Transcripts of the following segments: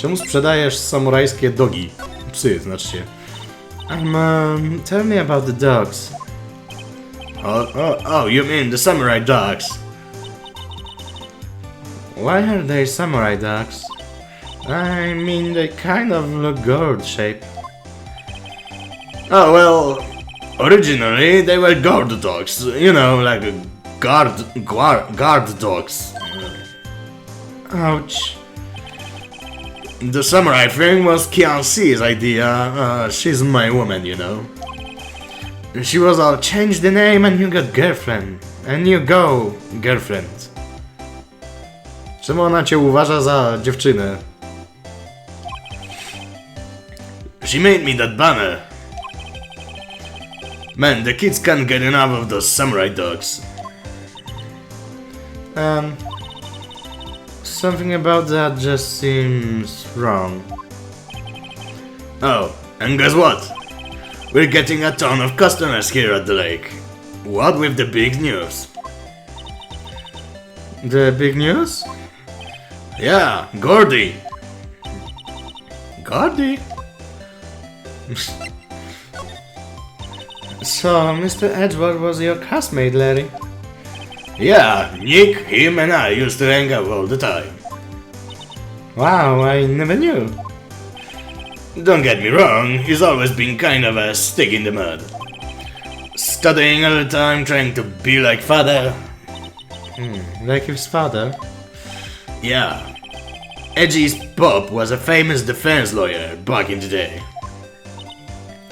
Czemu sprzedajesz samurajskie dogi? Psy, znaczy się. Tell me about the dogs. Oh, you mean the samurai dogs? Why are they samurai dogs? I mean, they kind of look gourd shaped. Oh, well, originally they were guard dogs. You know, like guard dogs. Ouch. The samurai thing was Kianxi's idea. She's my woman, you know. She was all, change the name and you got girlfriend. And you go, girlfriend. Czemu ona cię uważa za dziewczynę? She made me that banner. Man, the kids can't get enough of those samurai dogs. Something about that just seems wrong. Oh, and guess what? We're getting a ton of customers here at the lake. What with the big news? The big news? Yeah, Gordy. Gordy? So, Mr. Edgeworth was your classmate, Larry? Yeah, Nick, him and I used to hang out all the time. Wow, I never knew. Don't get me wrong, he's always been kind of a stick in the mud. Studying all the time, trying to be like father. Like his father? Yeah. Edgy's pop was a famous defense lawyer back in the day.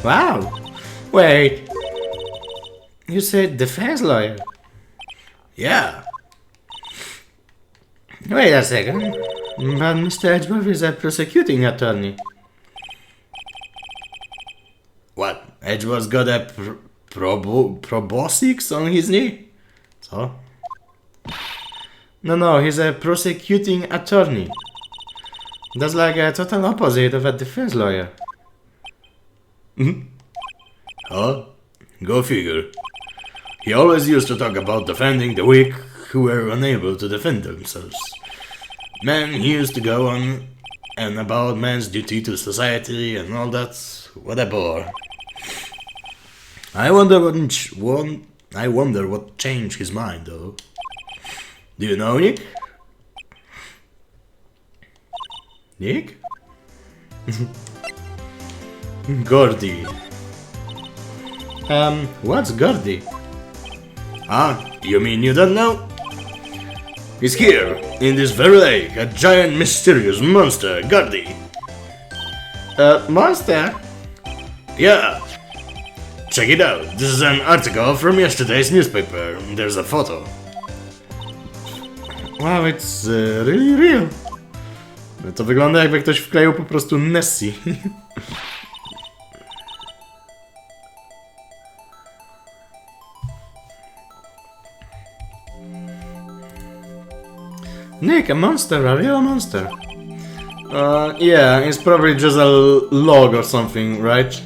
Wow! Wait. You said defense lawyer? Yeah. Wait a second. But Mr. Edgeworth is a prosecuting attorney. What? Edgeworth's got a proboscis on his knee? Co? No, he's a prosecuting attorney. That's like a total opposite of a defense lawyer. Huh? Go figure. He always used to talk about defending the weak who were unable to defend themselves. Man, he used to go on and about man's duty to society and all that. What a bore. I wonder what changed his mind, though. Do you know Nick? Nick? Gordy. What's Gordy? Ah, you mean you don't know? He's here, in this very lake, a giant mysterious monster, Gordy. Monster? Yeah. Check it out. This is an article from yesterday's newspaper. There's a photo. Wow, it's really real. To wygląda, jakby ktoś wkleił po prostu Nessie. Nick, a monster, a real monster. Yeah, it's probably just a log or something, right?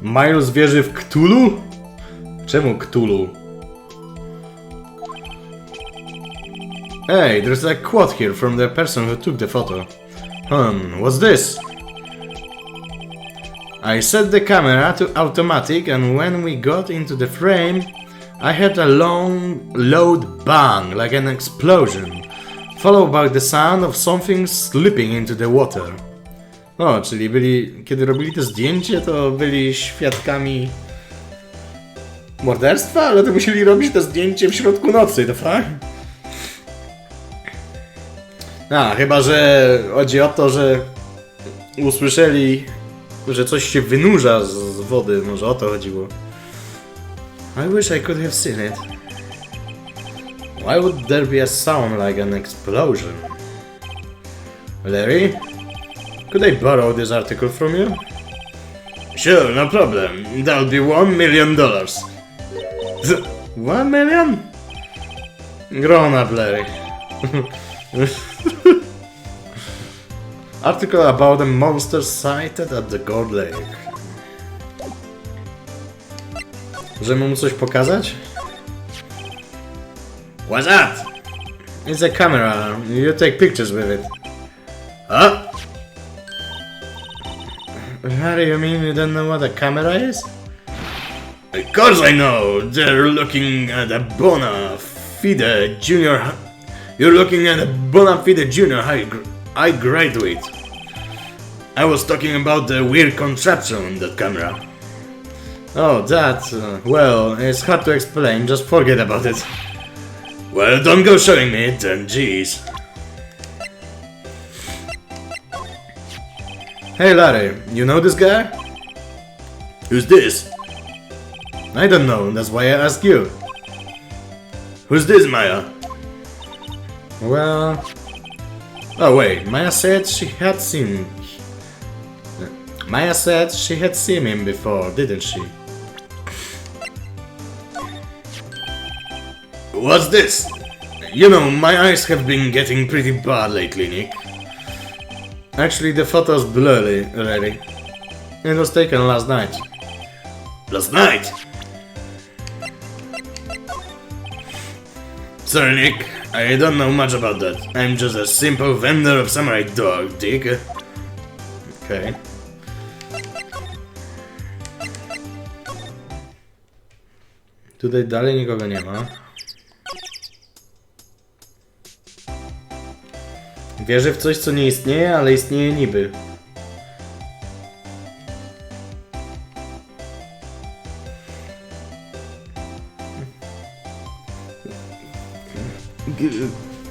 Miles wierzy w Cthulhu? Czemu Cthulhu? Hey, there's a quote here from the person who took the photo. What's this? I set the camera to automatic and when we got into the frame, I heard a long, loud bang, like an explosion, followed by the sound of something slipping into the water. O, czyli kiedy robili to zdjęcie, to byli świadkami morderstwa, ale to musieli robić to zdjęcie w środku nocy, to fakt? Chyba że chodzi o to, że usłyszeli, że coś się wynurza z wody, może o to chodziło. I wish I could have seen it. Why would there be a sound like an explosion? Larry? Could I borrow this article from you? Sure, no problem. That'll be $1 million. $1 million? Grown up, Larry. Article about a monster sighted at the Gold Lake. Możemy mu coś pokazać? What's that? It's a camera. You take pictures with it. Huh? Harry, you mean you don't know what a camera is? Of course I know. They're looking at a bona fide junior. You're looking at a bona fide junior high graduate. I was talking about the weird contraption on that camera. Oh, that. Well, it's hard to explain. Just forget about it. Well, don't go showing me it then, jeez. Hey, Larry, you know this guy? Who's this? I don't know. That's why I asked you. Who's this, Maya? Well. Oh wait, Maya said she had seen him before, didn't she? What's this? You know, my eyes have been getting pretty bad lately, Nick. Actually, the photo's blurry already. It was taken last night. Last night? Sorry, Nick. I don't know much about that. I'm just a simple vendor of samurai dog, Dick. Okay. Tutaj dalej nikogo nie ma. Wierzę w coś, co nie istnieje, ale istnieje niby.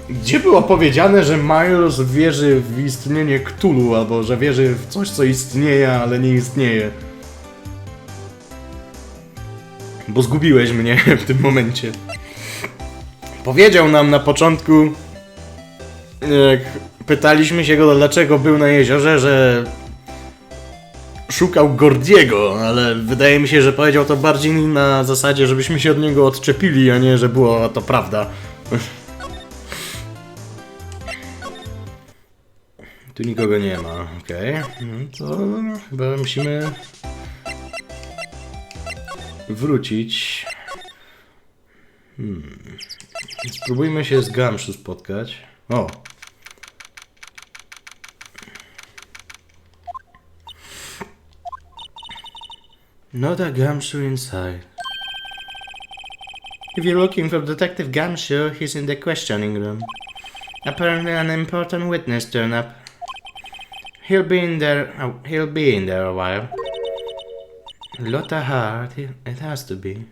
Gdzie było powiedziane, że Miles wierzy w istnienie Cthulhu, albo że wierzy w coś, co istnieje, ale nie istnieje? Bo zgubiłeś mnie w tym momencie. Powiedział nam na początku, jak pytaliśmy się go, dlaczego był na jeziorze, że szukał Gordiego, ale wydaje mi się, że powiedział to bardziej na zasadzie, żebyśmy się od niego odczepili, a nie, że była to prawda. Tu nikogo nie ma, okej. No to chyba musimy wrócić. Spróbujmy się z Gamszu spotkać. O! Not a Gamshu inside. If you're looking for Detective Gamshu, he's in the questioning room. Apparently an important witness turned up. He'll be in there a while. Lotta Hart, it has to be.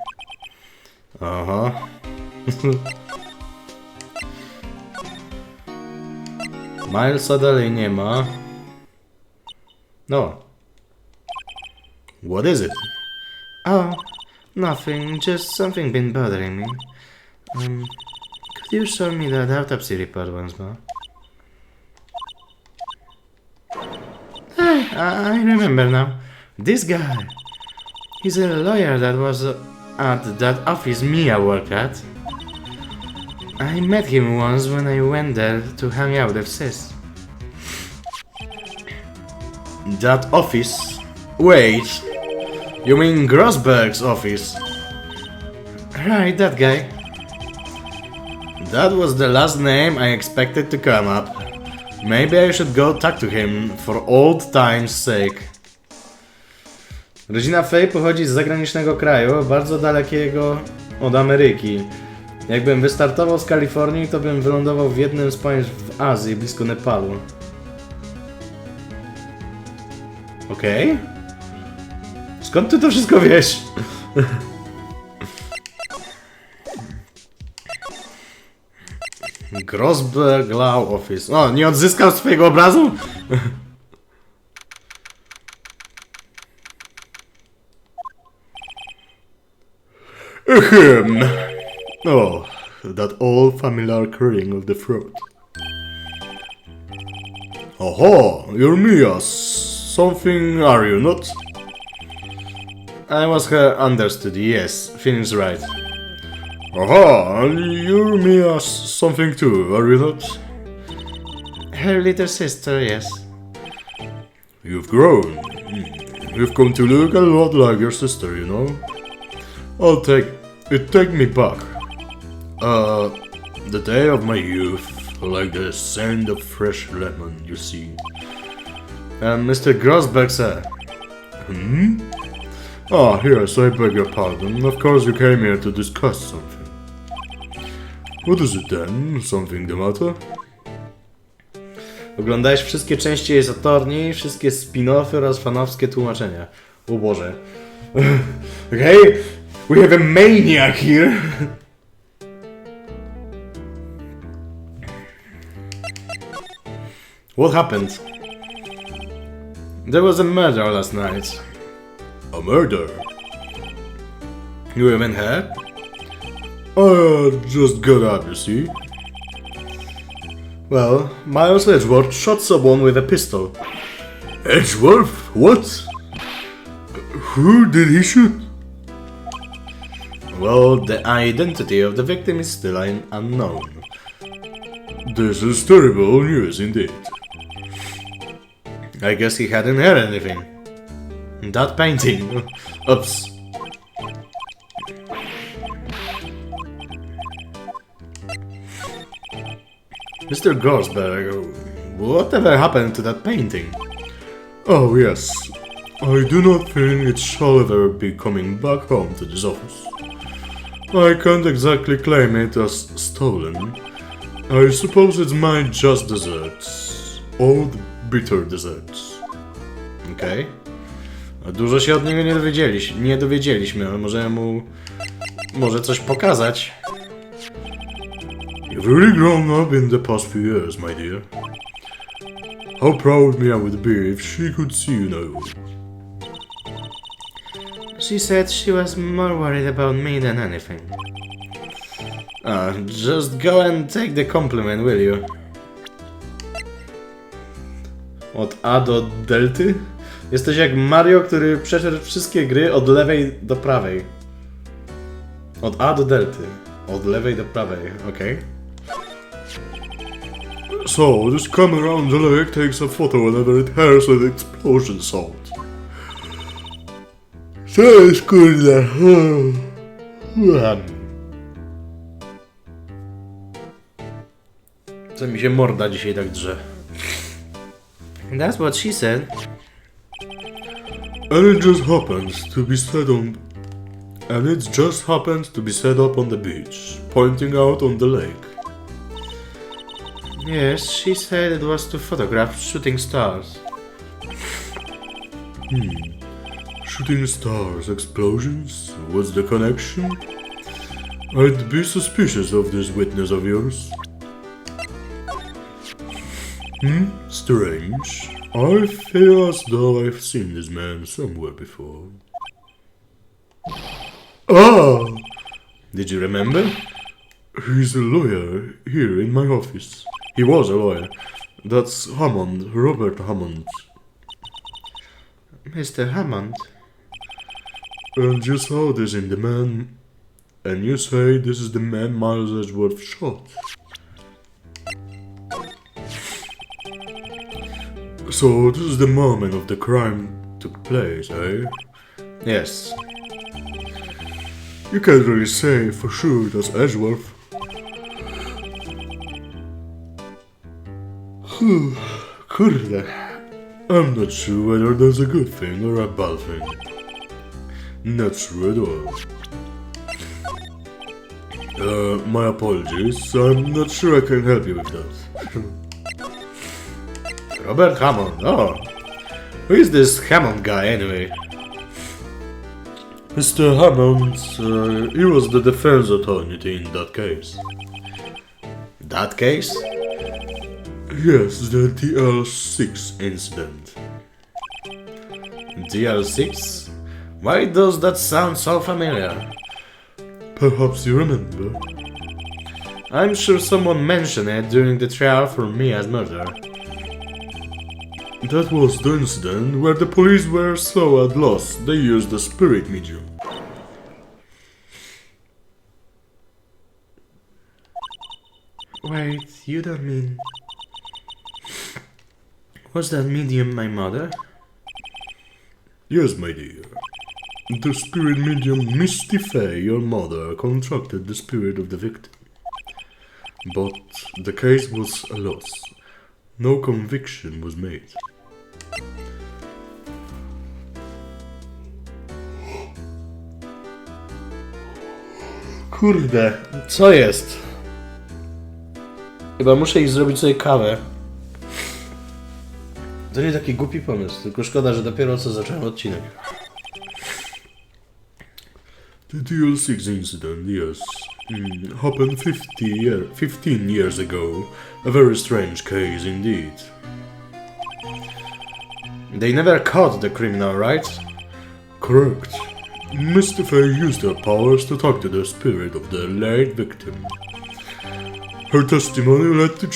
Uh-huh. Milesa dalej nie ma. No. What is it? Oh, nothing. Just something been bothering me. Could you show me that autopsy report once more? Hey, I remember now. This guy. He's a lawyer that was at that office Mia worked at. I met him once when I went there to hang out with Sis. That office? Wait, you mean Grossberg's office? Right, that guy. That was the last name I expected to come up. Maybe I should go talk to him for old time's sake. Rodzina Fay pochodzi z zagranicznego kraju, bardzo dalekiego od Ameryki. Jakbym wystartował z Kalifornii, to bym wylądował w jednym z państw w Azji, blisko Nepalu. Okej? Skąd ty to wszystko wiesz? Grossberg Law Office. O, nie odzyskał swojego obrazu? Oh, that old familiar clearing of the throat. Oho, you're Mia. Something are you not? I was her understudy, yes, Finn's right. Aha, you're Mia something too, are you not? Her little sister, yes. You've grown. You've come to look a lot like your sister, you know? Take me back. The day of my youth. like the scent of fresh lemon, you see. And Mr. Grosberg, sir. Hmm? Ah, yes, I beg your pardon. Of course you came here to discuss something. What is it then? Something the matter? Oglądałeś wszystkie części Ace Attorney, wszystkie spin-offy oraz fanowskie tłumaczenia. O Boże. Okay, we have a maniac here. What happened? There was a murder last night. A murder? You even heard? I just got up, you see. Well, Miles Edgeworth shot someone with a pistol. Edgeworth? What? Who did he shoot? Well, the identity of the victim is still unknown. This is terrible news indeed. I guess he hadn't heard anything. That painting. Oops. Mr. Gorsberg, whatever happened to that painting? Oh yes, I do not think it shall ever be coming back home to this office. I can't exactly claim it as stolen. I suppose it's my just desserts. Old bitter desserts. Okej. Okay. Dużo się od niego nie dowiedzieliśmy, ale może coś pokazać. You've really grown up in the past few years, my dear. How proud Mia would be if she could see you now. She said she was more worried about me than anything. Just go and take the compliment, will you? Od A do delty? Jesteś jak Mario, który przeszedł wszystkie gry od lewej do prawej. Od A do delty. Od lewej do prawej, okej. So, this camera on the leg takes a photo whenever it hears an explosion sound. Co jest kurde? Co mi się morda dzisiaj tak drze? That's what she said. And it just happens to be set up on the beach, pointing out on the lake. Yes, she said it was to photograph shooting stars. Shooting stars, explosions, what's the connection? I'd be suspicious of this witness of yours. Strange. I feel as though I've seen this man somewhere before. Oh! Did you remember? He's a lawyer here in my office. He was a lawyer. That's Hammond, Robert Hammond. Mr. Hammond? And you saw this in the man... And you say this is the man Miles Edgeworth shot. So this is the moment of the crime took place, eh? Yes. You can't really say for sure it was Edgeworth. Kurde. I'm not sure whether that's a good thing or a bad thing. Not sure at all. My apologies. I'm not sure I can help you with that. Robert Hammond. Oh. Who is this Hammond guy anyway? Mr. Hammond, he was the defense attorney in that case. That case? Yes, the DL6 incident. DL6? Why does that sound so familiar? Perhaps you remember. I'm sure someone mentioned it during the trial for Mia's murder. That was the incident where the police were so at loss they used a spirit medium. Wait, you don't mean... Was that medium my mother? Yes, my dear. The spirit medium Misty Fay, your mother, contracted the spirit of the victim. But the case was a loss. No conviction was made. Kurde, co jest? Chyba muszę iść zrobić sobie kawę. To nie taki głupi pomysł, tylko szkoda, że dopiero co zacząłem odcinek. The DL6 incident, yes, happened 15 years ago. A very strange case indeed. They never caught the criminal, right? Correct. Mr. Fay used her powers to talk to the spirit of the late victim. Her testimony led to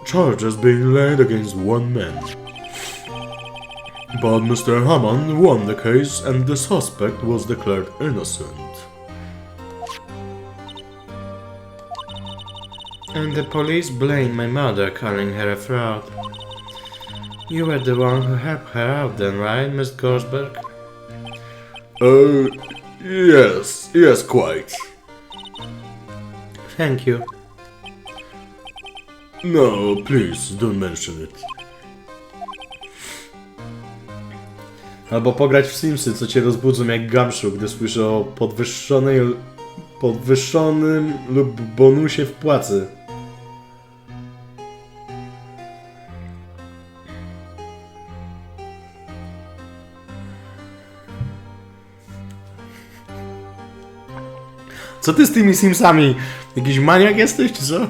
charges being laid against one man. But Mr. Hammond won the case and the suspect was declared innocent. And the police blamed my mother, calling her a fraud. You were the one who helped her out then, right, Miss Gorsberg? Yes, quite. Thank you. No, please, don't mention it. Albo pograć w Simsy, co cię rozbudzą jak Gamszu, gdy słyszę o podwyższonym lub bonusie w płacy. Co ty z tymi Simsami? Jakiś maniak jesteś, czy co?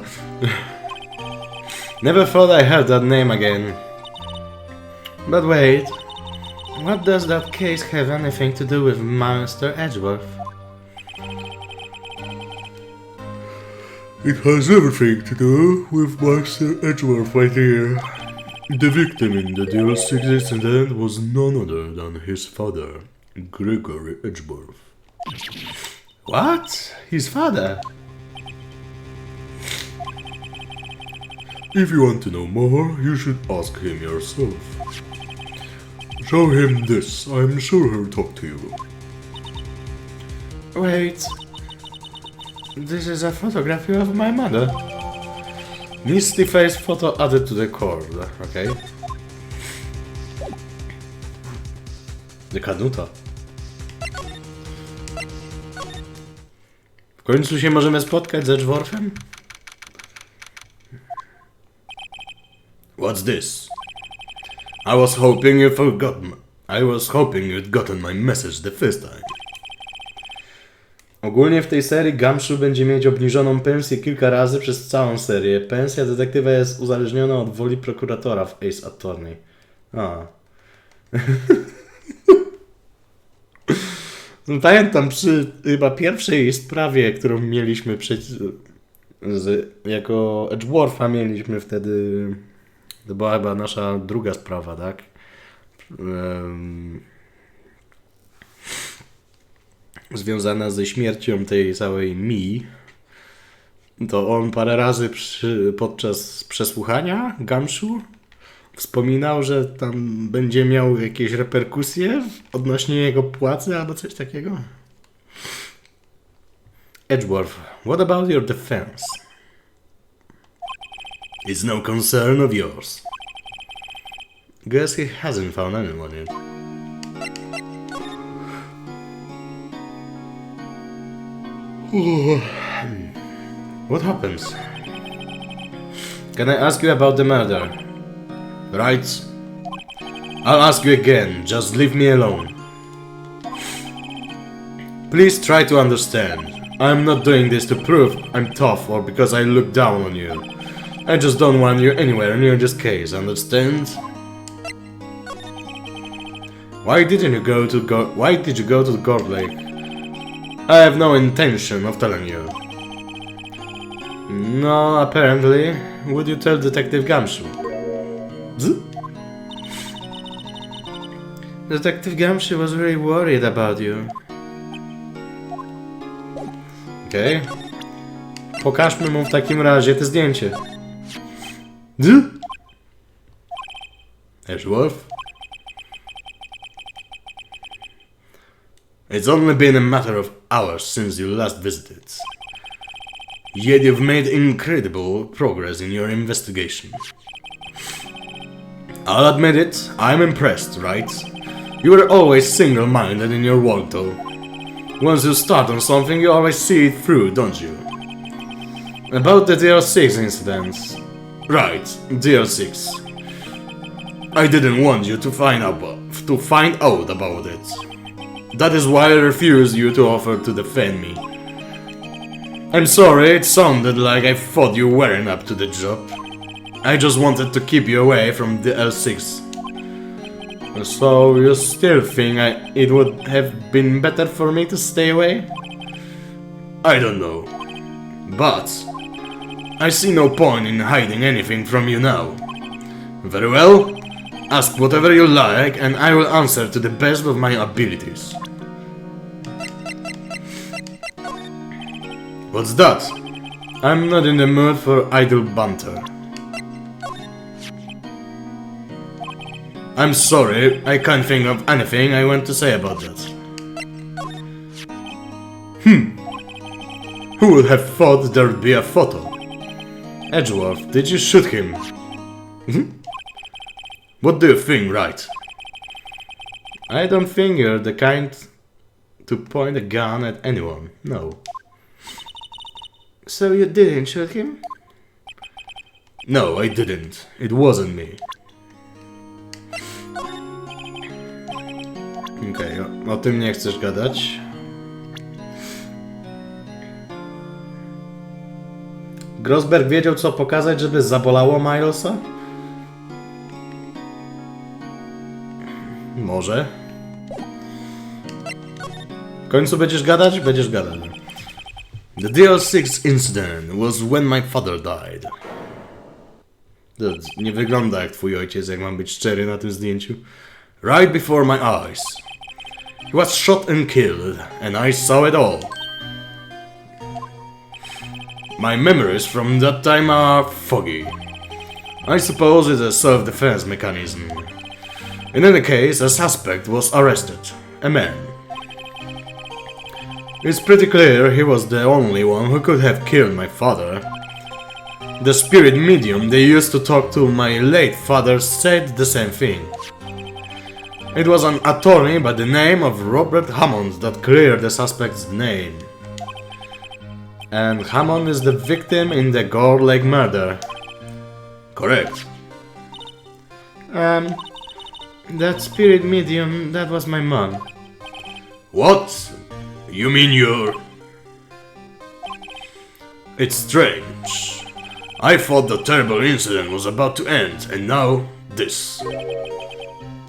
Never thought I heard that name again. But wait. What does that case have anything to do with Master Edgeworth? It has everything to do with Master Edgeworth, my dear. The victim in the DL6 incident was none other than his father, Gregory Edgeworth. What? His father? If you want to know more, you should ask him yourself. Show him this, I'm sure he'll talk to you. Wait. This is a photography of my mother. Misty face photo added to the cord, okay? The Kanuta. W końcu się możemy spotkać z Edgeworthem? What's this? I was hoping you'd gotten my message the first time. Ogólnie w tej serii Gamszu będzie mieć obniżoną pensję kilka razy przez całą serię. Pensja detektywa jest uzależniona od woli prokuratora w Ace Attorney. Pamiętam przy chyba pierwszej sprawie, którą mieliśmy jako Edgewortha mieliśmy wtedy. To była chyba nasza druga sprawa, tak? Związana ze śmiercią tej całej Mi. To on parę razy podczas przesłuchania Gamszu wspominał, że tam będzie miał jakieś reperkusje odnośnie jego płacy albo coś takiego. Edgeworth, what about your defense? It's no concern of yours. Guess he hasn't found anyone yet. What happens? Can I ask you about the murder? Right? I'll ask you again, just leave me alone. Please try to understand. I'm not doing this to prove I'm tough or because I look down on you. I just don't want you anywhere near this case, understand? Why did you go to the Gold Lake? I have no intention of telling you. No, apparently. Would you tell Detective Gamshu? Detective Gamshu was very worried about you. Okej. Pokażmy mu w takim razie to zdjęcie. Edgeworth? It's only been a matter of hours since you last visited. Yet you've made incredible progress in your investigation. I'll admit it, I'm impressed, right? You were always single-minded in your work though. Once you start on something, you always see it through, don't you? About the DL6 incident. Right, DL6. I didn't want you to find out about it. That is why I refused you to offer to defend me. I'm sorry, it sounded like I thought you weren't up to the job. I just wanted to keep you away from the L6. So you still think it would have been better for me to stay away? I don't know. But I see no point in hiding anything from you now. Very well, ask whatever you like and I will answer to the best of my abilities. What's that? I'm not in the mood for idle banter. I'm sorry, I can't think of anything I want to say about that. Who would have thought there'd be a photo? Edgeworth, did you shoot him? What do you think, Wright? I don't think you're the kind to point a gun at anyone, no. So you didn't shoot him? No, I didn't. It wasn't me. Okej, o tym nie chcesz gadać. Grosberg wiedział, co pokazać, żeby zabolało Milesa? Może. W końcu będziesz gadać? Będziesz gadać. The DL6 incident was when my father died. To nie wygląda jak twój ojciec, jak mam być szczery na tym zdjęciu. Right before my eyes. He was shot and killed, and I saw it all. My memories from that time are foggy. I suppose it's a self-defense mechanism. In any case, a suspect was arrested. A man. It's pretty clear he was the only one who could have killed my father. The spirit medium they used to talk to my late father said the same thing. It was an attorney by the name of Robert Hammond that cleared the suspect's name. And Hammond is the victim in the Gore Lake murder. Correct. That spirit medium, that was my mom. What? You mean you're... It's strange. I thought the terrible incident was about to end, and now this.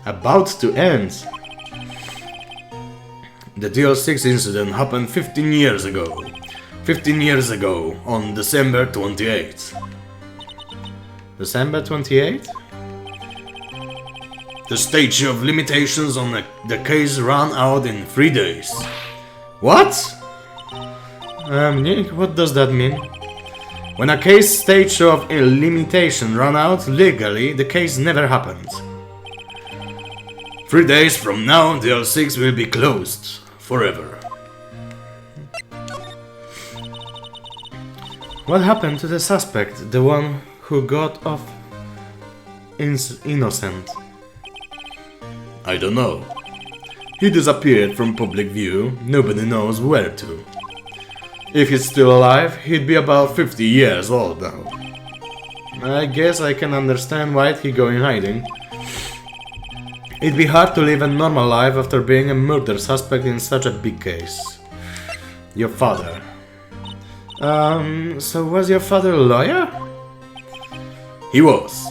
About to end? The DL6 incident happened 15 years ago. 15 years ago, on December 28th. December 28th? The statute of limitations on the case ran out in 3 days. What? Nick, what does that mean? When a case statute of limitation ran out legally, the case never happened. 3 days from now, the L6 will be closed. Forever. What happened to the suspect, the one who got off innocent? I don't know. He disappeared from public view, nobody knows where to. If he's still alive, he'd be about 50 years old now. I guess I can understand why he'd go in hiding. It'd be hard to live a normal life after being a murder suspect in such a big case. Your father. So was your father a lawyer? He was.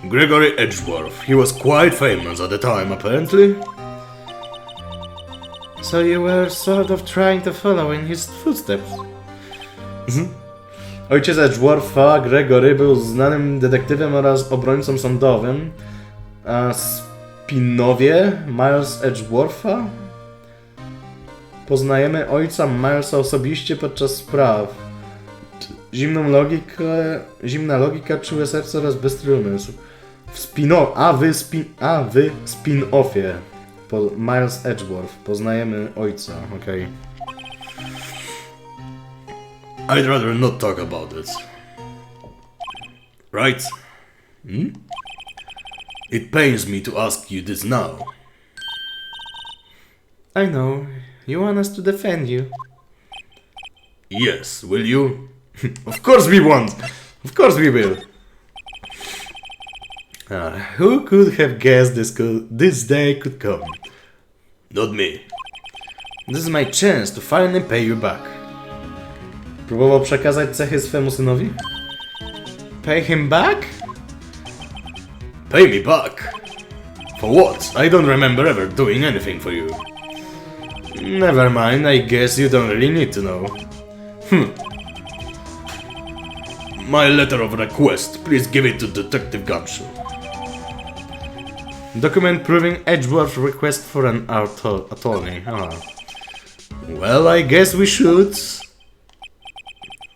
Gregory Edgeworth. He was quite famous at the time, apparently. So you were sort of trying to follow in his footsteps. Ojciec Edgewortha, Gregory, był znanym detektywem oraz obrońcą sądowym, a spinowie Miles Edgewortha? Poznajemy ojca Milesa osobiście podczas spraw. Zimna logika, czułe serce oraz bystry umysł. W spin-offie Miles Edgeworth poznajemy ojca, okej. I'd rather not talk about it. Right? It pains me to ask you this now. I know. You want us to defend you. Yes, will you? Of course we won't! Of course we will! Who could have guessed this day could come? Not me. This is my chance to finally pay you back. Próbował przekazać cechy swemu synowi? Pay him back? Pay me back? For what? I don't remember ever doing anything for you. Never mind, I guess you don't really need to know. My letter of request, please give it to Detective Gracz. Document proving Edgeworth's request for an attorney. Well, I guess we should.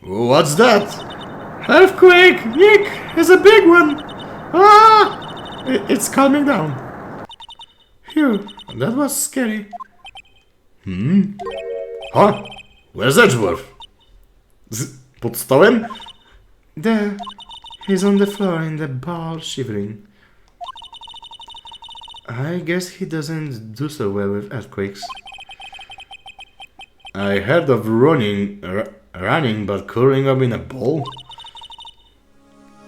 What's that? Earthquake! Nick! It's a big one! It's calming down. Phew, that was scary. Huh? Where's Edgeworth? Pod stołem? There. He's on the floor in the ball, shivering. I guess he doesn't do so well with earthquakes. I heard of running, but curling up in a ball?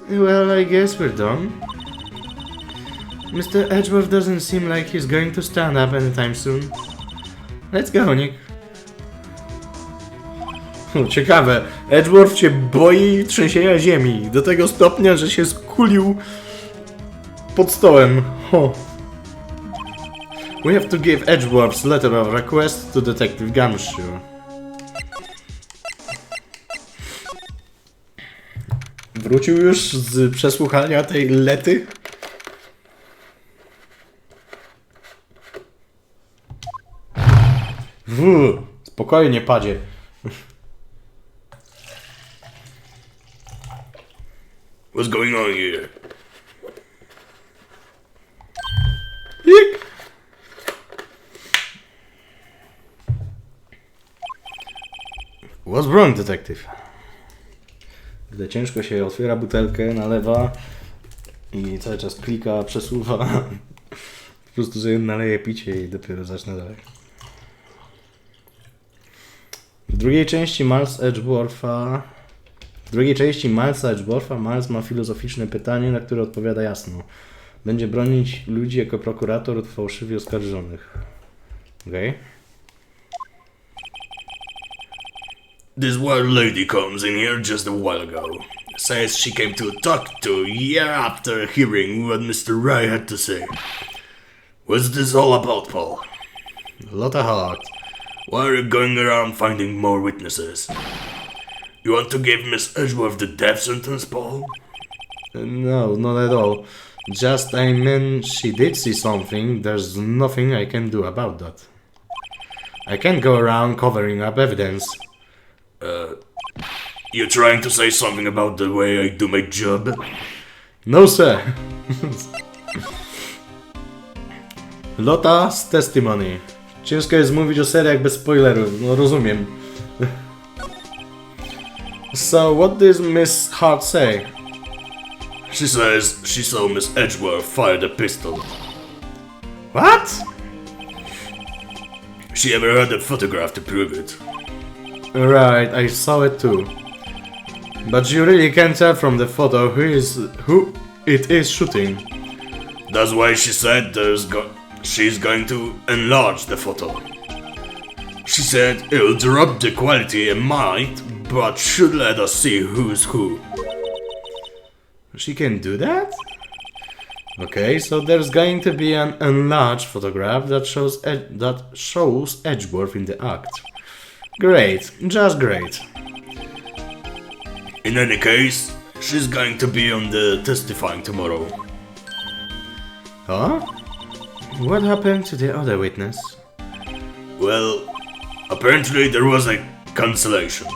Well, I guess we're done. Mr. Edgeworth doesn't seem like he's going to stand up anytime soon. Let's go, Nick. Ciekawe, Edgeworth się boi trzęsienia ziemi do tego stopnia, że się skulił pod stołem. We have to give Edgeworth's letter of request to Detective Gracz. Wrócił już z przesłuchania tej lety? Spokojnie, padzie. What's going on here? What's wrong, detective? Gdy ciężko się otwiera butelkę, nalewa i cały czas klika, przesuwa. Po prostu sobie naleje picie i dopiero zacznę dalej. W drugiej części Milesa Edgewortha Miles ma filozoficzne pytanie, na które odpowiada jasno. Będzie bronić ludzi jako prokurator od fałszywie oskarżonych. Okej. This wild lady comes in here just a while ago. Says she came to talk to year after hearing what Mr. Wright had to say. What's this all about, Paul? Lot of heart. Why are you going around finding more witnesses? You want to give Miss Edgeworth the death sentence, Paul? No, not at all. Just, I mean, she did see something. There's nothing I can do about that. I can't go around covering up evidence. You're trying to say something about the way I do my job? No, sir. Lota's testimony. Ciężko jest mówić o seriach bez spoilerów, no rozumiem. So, what does Miss Hart say? She says she saw Miss Edgeworth fire the pistol. What? She ever had a photograph to prove it. Right, I saw it too. But you really can't tell from the photo who it is shooting. That's why she said she's going to enlarge the photo. She said it'll drop the quality a mite, but should let us see who's who. She can do that? Okay, so there's going to be an enlarged photograph that shows Edgeworth in the act. Great, just great. In any case, she's going to be on the testifying tomorrow. Huh? What happened to the other witness? Well, apparently there was a cancellation.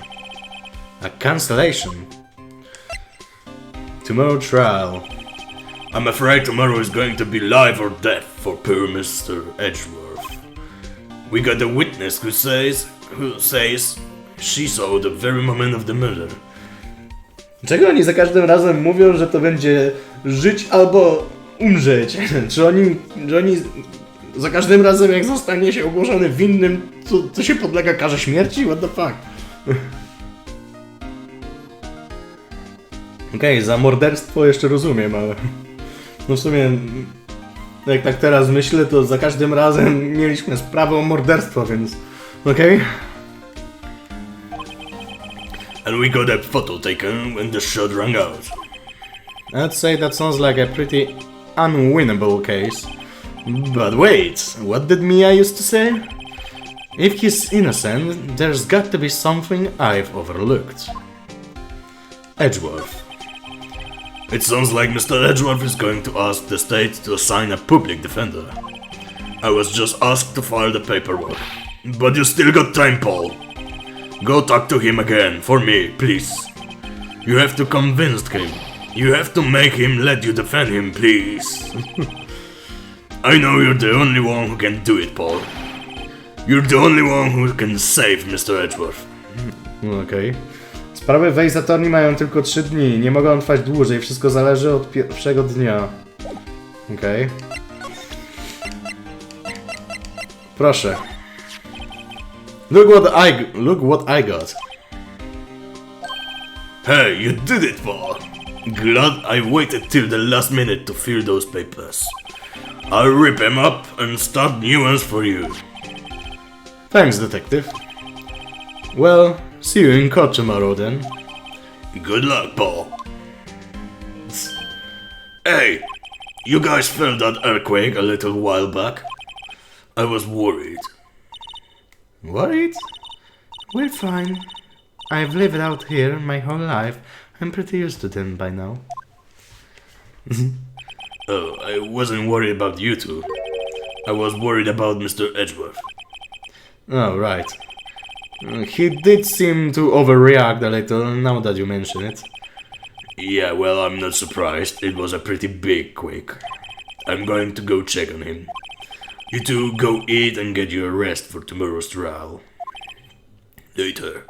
A cancellation? Tomorrow trial. I'm afraid tomorrow is going to be life or death for poor Mr. Edgeworth. We got a witness who says She saw the very moment of the murder. Dlaczego oni za każdym razem mówią, że to będzie żyć albo umrzeć? Czy oni za każdym razem, jak zostanie się ogłoszony winnym, to się podlega karze śmierci? What the fuck? Okej, za morderstwo jeszcze rozumiem, ale no w sumie jak tak teraz myślę, to za każdym razem mieliśmy sprawę o morderstwo, więc okej. And we got a photo taken when the shot rang out. I'd say that sounds like a pretty unwinnable case. But wait, what did Mia used to say? If he's innocent, there's got to be something I've overlooked. Edgeworth. It sounds like Mr. Edgeworth is going to ask the state to assign a public defender. I was just asked to file the paperwork. But you still got time, Paul. Go talk to him again, for me, please. You have to convince him. You have to make him let you defend him, please. I know you're the only one who can do it, Paul. You're the only one who can save Mr. Edgeworth. Okej. Sprawy w Wejzatorni mają tylko 3 dni. Nie mogą trwać dłużej. Wszystko zależy od pierwszego dnia. Okej. Proszę. Look what I got. Hey, you did it, Paul. Glad I waited till the last minute to fill those papers. I'll rip them up and start new ones for you. Thanks, detective. Well, see you in court tomorrow then. Good luck, Paul. Hey, you guys felt that earthquake a little while back? I was worried. Worried? We're fine. I've lived out here my whole life. I'm pretty used to them by now. Oh, I wasn't worried about you two. I was worried about Mr. Edgeworth. Oh, right. He did seem to overreact a little now that you mention it. Yeah, well, I'm not surprised. It was a pretty big quake. I'm going to go check on him. You two go eat and get your rest for tomorrow's trial. Later.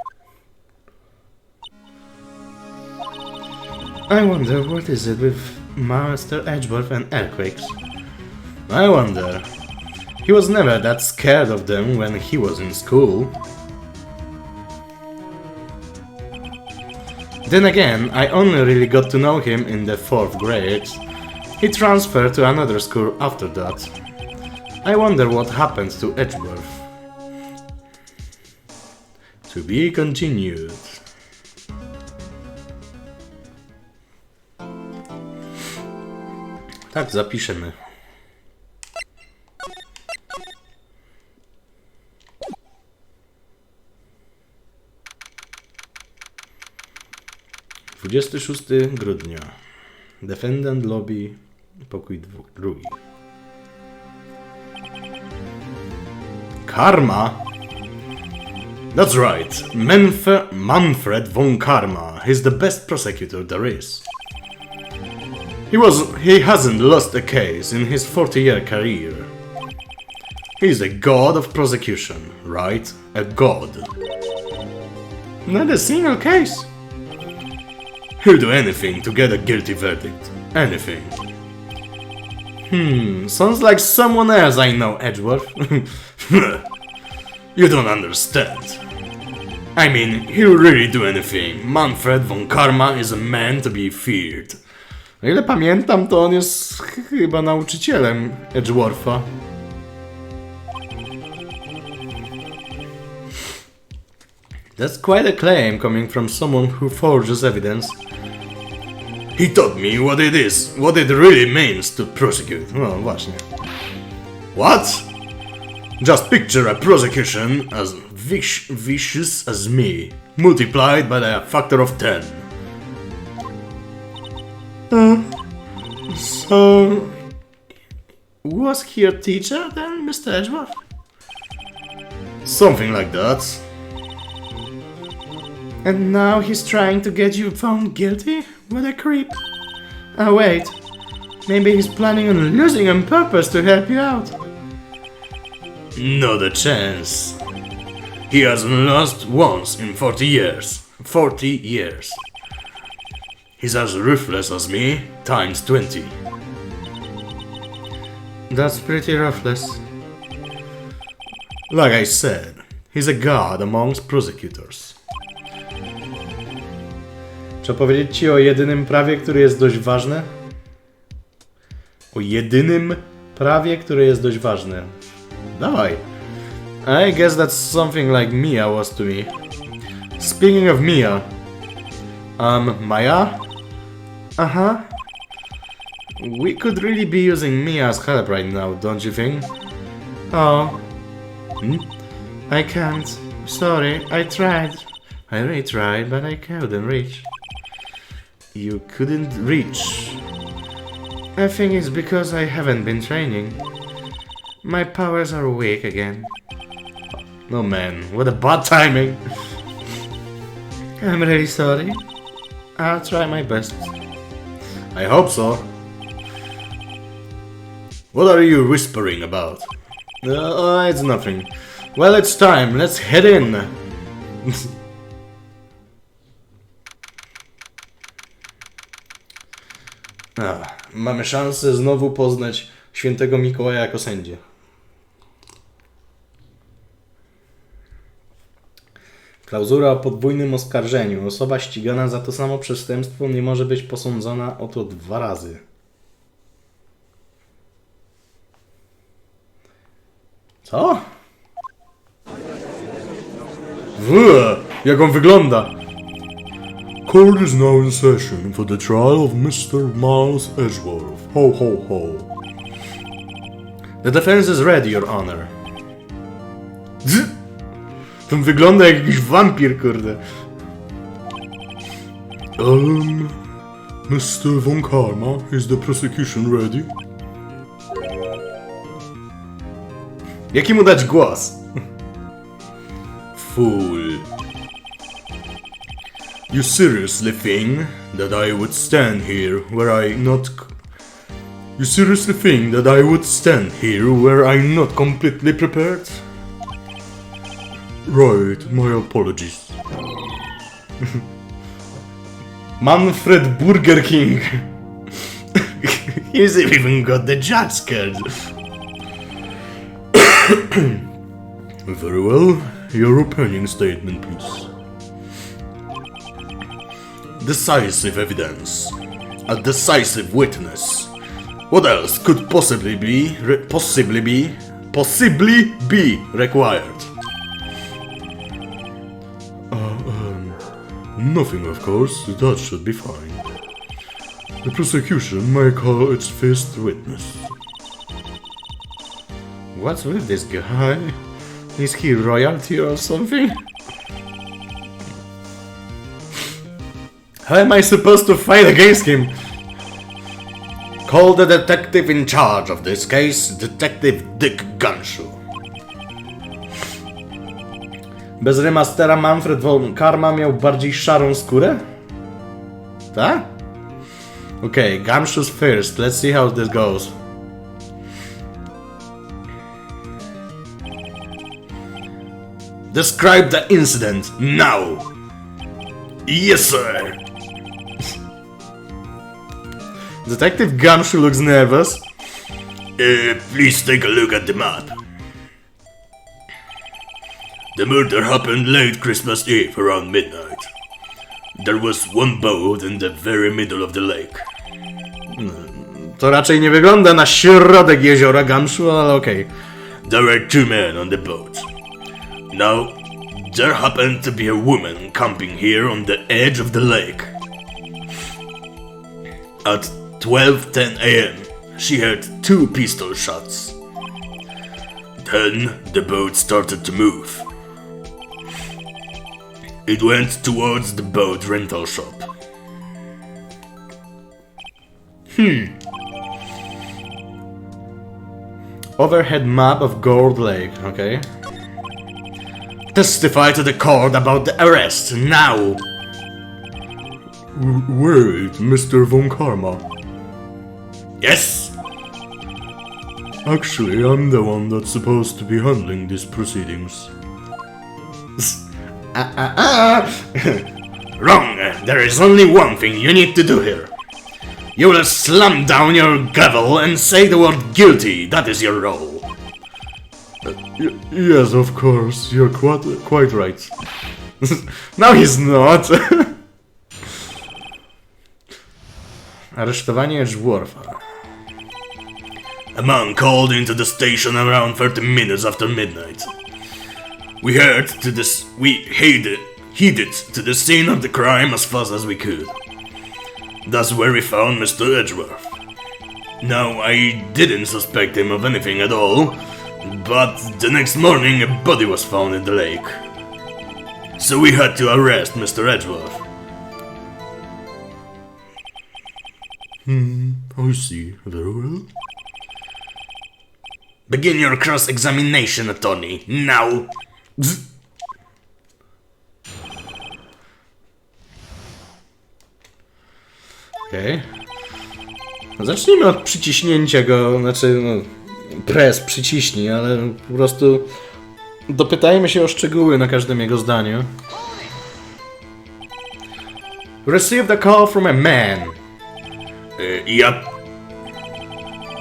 I wonder what is it with Master Edgeworth and earthquakes. I wonder. He was never that scared of them when he was in school. Then again, I only really got to know him in the 4th grade. He transferred to another school after that. I wonder what happened to Edgeworth. To be continued. Tak, zapiszemy. Dwudziesty grudnia. Defendant lobby, pokój drugi. Karma? That's right. Manfred von Karma. He's the best prosecutor there is. He hasn't lost a case in his 40-year career. He's a god of prosecution, right? A god. Not a single case. He'll do anything to get a guilty verdict. Anything. Sounds like someone else I know, Edgeworth. You don't understand. I mean, he'll really do anything. Manfred von Karma is a man to be feared. O ile pamiętam, to on jest chyba nauczycielem Edgewortha. That's quite a claim coming from someone who forges evidence. He taught me what it really means to prosecute. No właśnie. What? Just picture a prosecution as vicious as me, multiplied by a factor of 10. So... was he a teacher then, Mr. Edgeworth? Something like that. And now he's trying to get you found guilty? What a creep. Oh wait, maybe he's planning on losing on purpose to help you out. Not a chance. He hasn't lost once in 40 years. 40 years. He's as ruthless as me, times 20. That's pretty ruthless. Like I said, he's a god amongst prosecutors. Trzeba powiedzieć ci o jedynym prawie, które jest dość ważne? O jedynym prawie, które jest dość ważne. Dawaj. I guess that's something like Mia was to me. Speaking of Mia. Maya? Uh-huh. We could really be using Mia as help right now, don't you think? Oh. I can't. Sorry, I tried. I really tried, but I couldn't reach. You couldn't reach. I think it's because I haven't been training. My powers are weak again. Oh man, what a bad timing. I'm really sorry. I'll try my best. I hope so. What are you whispering about? It's nothing. Well, it's time. Let's head in. Mamy szansę znowu poznać świętego Mikołaja jako sędzię. Klauzura o podwójnym oskarżeniu. Osoba ścigana za to samo przestępstwo nie może być posądzona o to 2 razy. Co? Jak on wygląda? Court is now in session for the trial of Mr. Miles Edgeworth. Ho, ho, ho. The defense is ready, Your Honor. Ten wygląda jak jakiś wampir, kurde. Mr. Von Karma, is the prosecution ready? Jaki mu dać głos? Fool. You seriously think that I would stand here where I not... You seriously think that I would stand here where I'm not completely prepared? Right, my apologies. Manfred Burger King. He's even got the judge scared. Very well, your opening statement, please. Decisive evidence. A decisive witness. What else could possibly be required? Nothing, of course, that should be fine. The prosecution may call its first witness. What's with this guy? Is he royalty or something? How am I supposed to fight against him? Call the detective in charge of this case, Detective Dick Gunshoe. Bez remastera Manfred von Karma miał bardziej szarą skórę? Tak? Okay, Gumshoe's first. Let's see how this goes. Describe the incident now. Yes, sir. Detective Gumshoe looks nervous. Please take a look at the map. The murder happened late Christmas Eve around midnight. There was one boat in the very middle of the lake. To raczej nie wygląda na środek jeziora Gumshoe, ale okej. There were 2 men on the boat. Now, there happened to be a woman camping here on the edge of the lake. At 12:10 a.m., she heard 2 pistol shots. Then the boat started to move. It went towards the boat rental shop. Overhead map of Gold Lake, okay. Testify to the court about the arrest, now! Wait, Mr. Von Karma. Yes? Actually, I'm the one that's supposed to be handling these proceedings. Wrong. There is only one thing you need to do here. You will slam down your gavel and say the word guilty. That is your role. Yes, of course. You're quite right. No, he's not. Aresztowanie Edgewortha. A man called into the station around 30 minutes after midnight. We headed to the scene of the crime as fast as we could. That's where we found Mr. Edgeworth. Now, I didn't suspect him of anything at all, but the next morning a body was found in the lake. So we had to arrest Mr. Edgeworth. I see. Very well. Begin your cross-examination, attorney, now! Okej. No zacznijmy od przyciśnięcia go, znaczy, no, press przyciśnij, ale po prostu dopytajmy się o szczegóły na każdym jego zdaniu. Received a call from a man. Yep.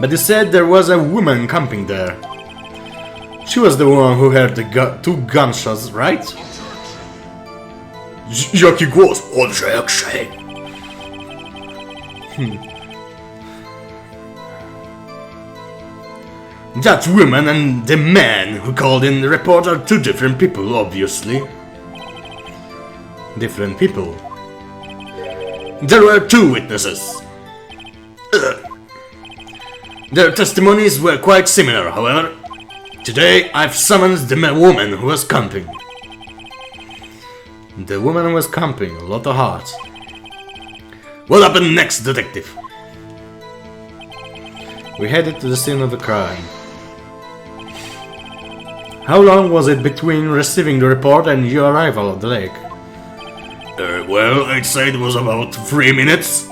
But you said there was a woman camping there. She was the one who heard the two gunshots, right? Jaki głos? Odrzekł. That woman and the man who called in the report are two different people, obviously. Different people. There were two witnesses. Their testimonies were quite similar, however. Today, I've summoned the woman who was camping. The woman was camping, a lot of heart. What happened next, detective? We headed to the scene of the crime. How long was it between receiving the report and your arrival at the lake? Well, I'd say it was about 3 minutes.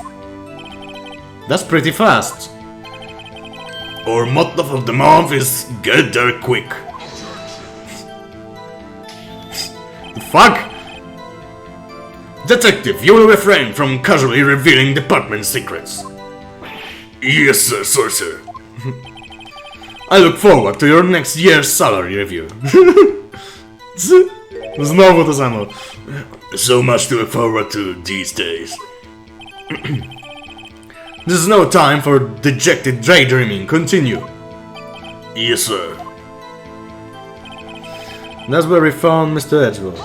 That's pretty fast. Our motto of the month is get there quick. Fuck! Detective, you will refrain from casually revealing department secrets. Yes, sir, sir. I look forward to your next year's salary review. Znowu to samo. So much to look forward to these days. There's no time for dejected daydreaming. Continue. Yes, sir. That's where we found Mr. Edgeworth.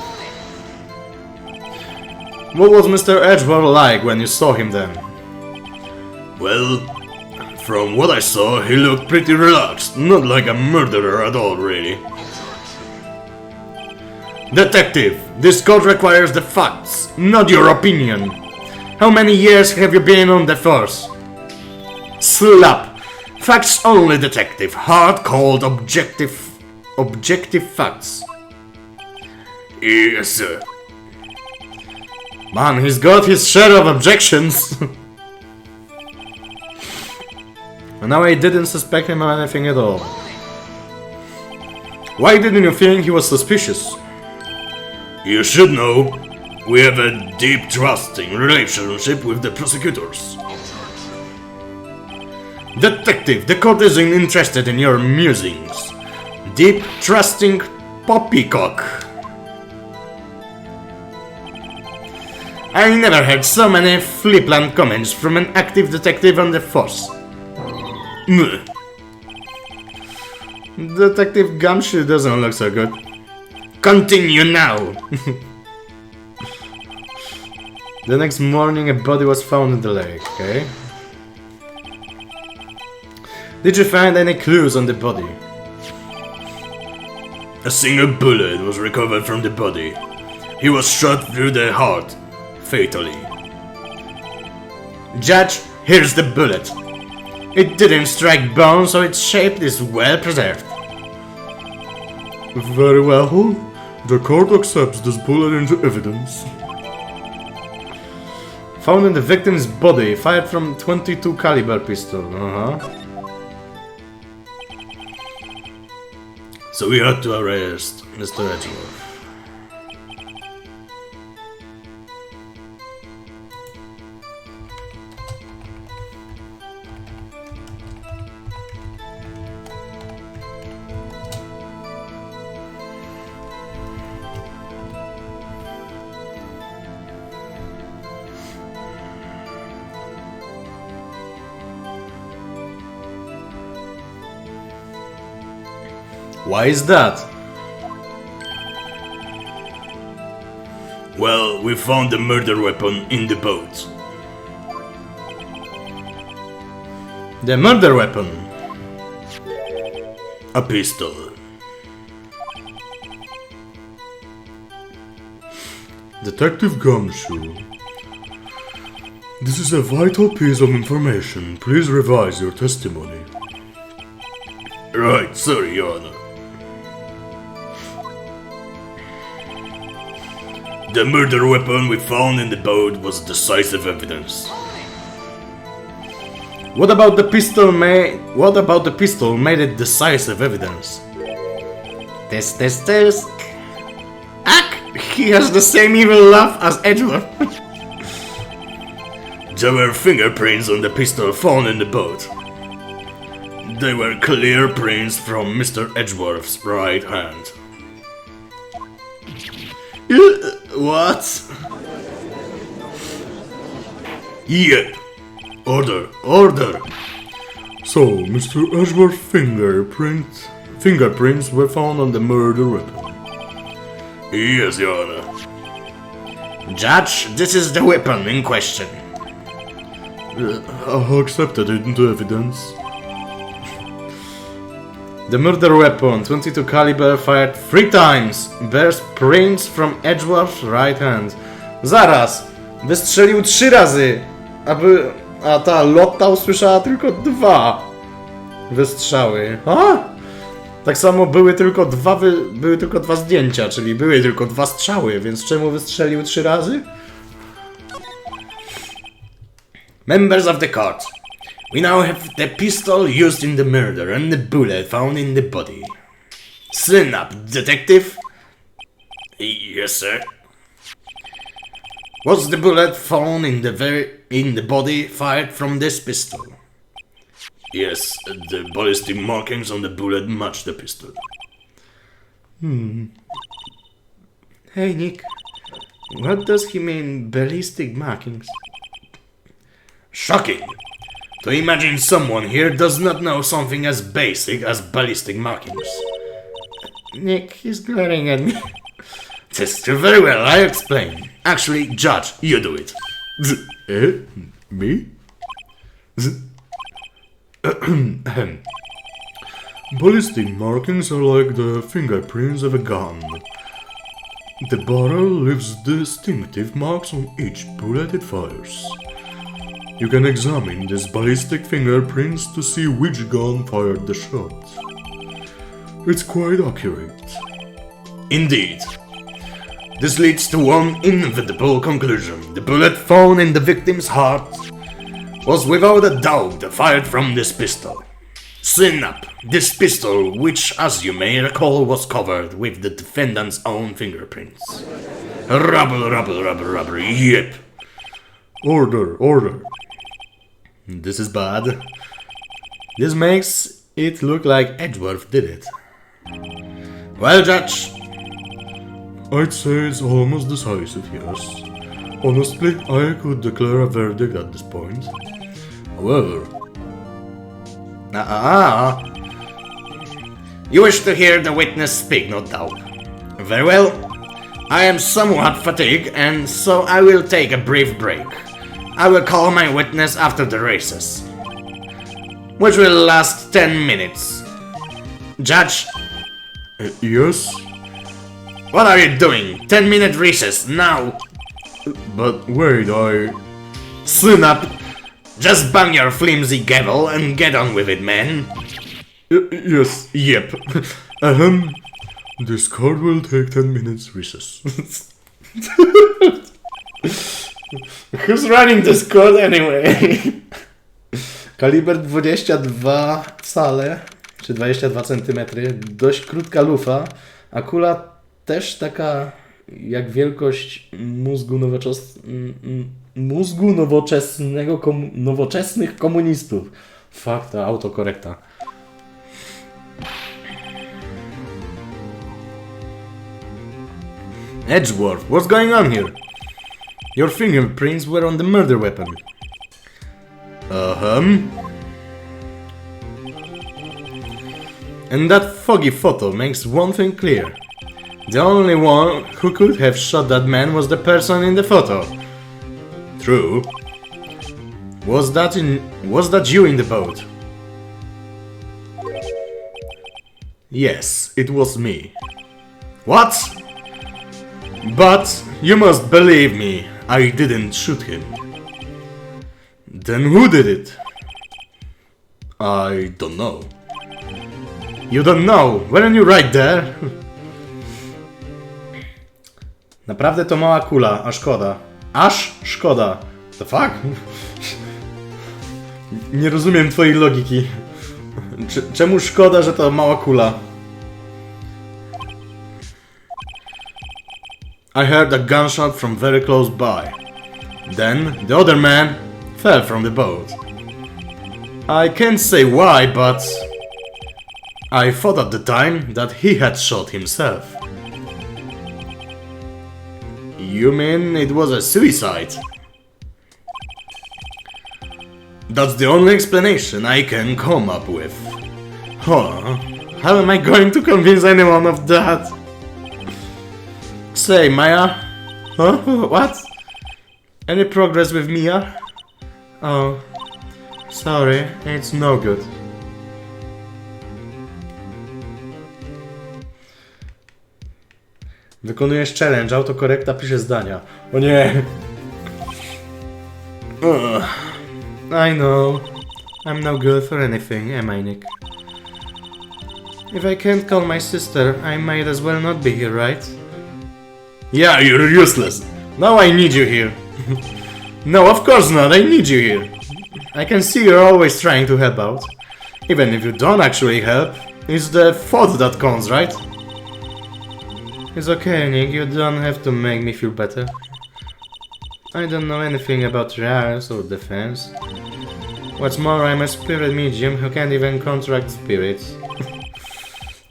What was Mr. Edgeworth like when you saw him then? Well, from what I saw, he looked pretty relaxed. Not like a murderer at all, really. Detective, this court requires the facts, not your opinion. How many years have you been on the force? Slap! Facts only, detective. Hard-cold, objective facts. Yes, sir. Man, he's got his share of objections. And now I didn't suspect him of anything at all. Why didn't you think he was suspicious? You should know. We have a deep trusting relationship with the prosecutors. Detective, the court isn't interested in your musings. Deep trusting poppycock. I never heard so many flippant comments from an active detective on the force. Detective Gumshoe doesn't look so good. Continue now! The next morning a body was found in the lake, okay? Did you find any clues on the body? A single bullet was recovered from the body. He was shot through the heart, fatally. Judge, here's the bullet. It didn't strike bone, so its shape is well preserved. Very well. The court accepts this bullet into evidence. Found in the victim's body, fired from 22 caliber pistol. So we had to arrest Mr. Edgeworth. Why is that? Well, we found the murder weapon in the boat. The murder weapon. A pistol. Detective Gumshoe. This is a vital piece of information. Please revise your testimony. Right, sorry, Your Honor. The murder weapon we found in the boat was decisive evidence. What about the pistol made it decisive evidence? Test. Ack! He has the same evil laugh as Edward. There were fingerprints on the pistol found in the boat. They were clear prints from Mr. Edgeworth's right hand. What? Yep. Order. So, Mr. Edgeworth's fingerprints were found on the murder weapon. Yes, Your Honor. Judge, this is the weapon in question. I accepted it into evidence. The murder weapon, 22 caliber, fired 3 times. Bears prints from Edgeworth's right hand. Zaraz! Wystrzelił 3 razy! A ta Lotta usłyszała tylko 2 wystrzały. A? Tak samo były tylko 2 zdjęcia, czyli były tylko 2 strzały, więc czemu wystrzelił 3 razy? Members of the court, we now have the pistol used in the murder and the bullet found in the body. Listen up, detective. Yes, sir. Was the bullet found in the body fired from this pistol? Yes, the ballistic markings on the bullet match the pistol. Hey Nick, what does he mean ballistic markings? Shocking! To imagine someone here does not know something as basic as ballistic markings. Nick, he's glaring at me. That's very well, I explain. Actually, Judge, you do it. Me? Ballistic markings are like the fingerprints of a gun. The barrel leaves distinctive marks on each bullet it fires. You can examine these ballistic fingerprints to see which gun fired the shot. It's quite accurate. Indeed. This leads to one inevitable conclusion. The bullet found in the victim's heart was without a doubt fired from this pistol. Listen up. This pistol, which as you may recall was covered with the defendant's own fingerprints. Rubble, yep. Order. This is bad. This makes it look like Edgeworth did it. Well, Judge, I'd say it's almost decisive, yes. Honestly, I could declare a verdict at this point. however... You wish to hear the witness speak, no doubt. Very well. I am somewhat fatigued, and so I will take a brief break. I will call my witness after the recess, which will last 10 minutes. Judge, Yes? what are you doing? 10-minute recess, now! But wait, Soon up! Just bang your flimsy gavel and get on with it, man! Yes, yep. This court will take 10 minutes recess. Who's running this court anyway? Kaliber 22 cale, czy 22 cm, dość krótka lufa, a kula też taka jak wielkość mózgu nowoczesnych komunistów. Fuck, ta autokorekta. Edgeworth, what's going on here? Your fingerprints were on the murder weapon. And that foggy photo makes one thing clear. The only one who could have shot that man was the person in the photo. True. Was that you in the boat? Yes, it was me. What? But you must believe me, I didn't shoot him. Then who did it? I don't know. You don't know. Weren't you right there? Naprawdę to mała kula, a szkoda. Aż szkoda. The fuck? Nie rozumiem twojej logiki. Czemu szkoda, że to mała kula? I heard a gunshot from very close by. Then the other man fell from the boat. I can't say why, but I thought at the time that he had shot himself. You mean it was a suicide? That's the only explanation I can come up with. Huh? How am I going to convince anyone of that? Say, Maya? Huh? What? Any progress with Mia? Oh, sorry, it's no good. Wykonujesz challenge, autokorekta pisze zdania. O nie! I know. I'm no good for anything, am I, Nick? If I can't call my sister, I might as well not be here, right? Yeah, you're useless. Now I need you here. No, of course not, I need you here. I can see you're always trying to help out. Even if you don't actually help, it's the thought that counts, right? It's okay, Nick, you don't have to make me feel better. I don't know anything about trials or defense. What's more, I'm a spirit medium who can't even contract spirits.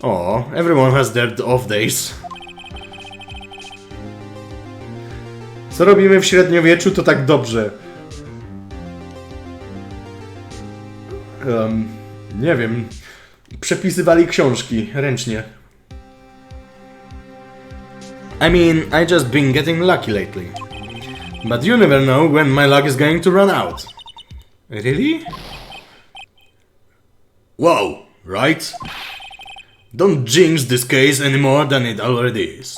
Oh, everyone has their off days. Co robimy w średniowieczu, to tak dobrze. Nie wiem. Przepisywali książki ręcznie. I mean, I just been getting lucky lately. But you never know when my luck is going to run out. Really? Wow, right? Don't jinx this case any more than it already is.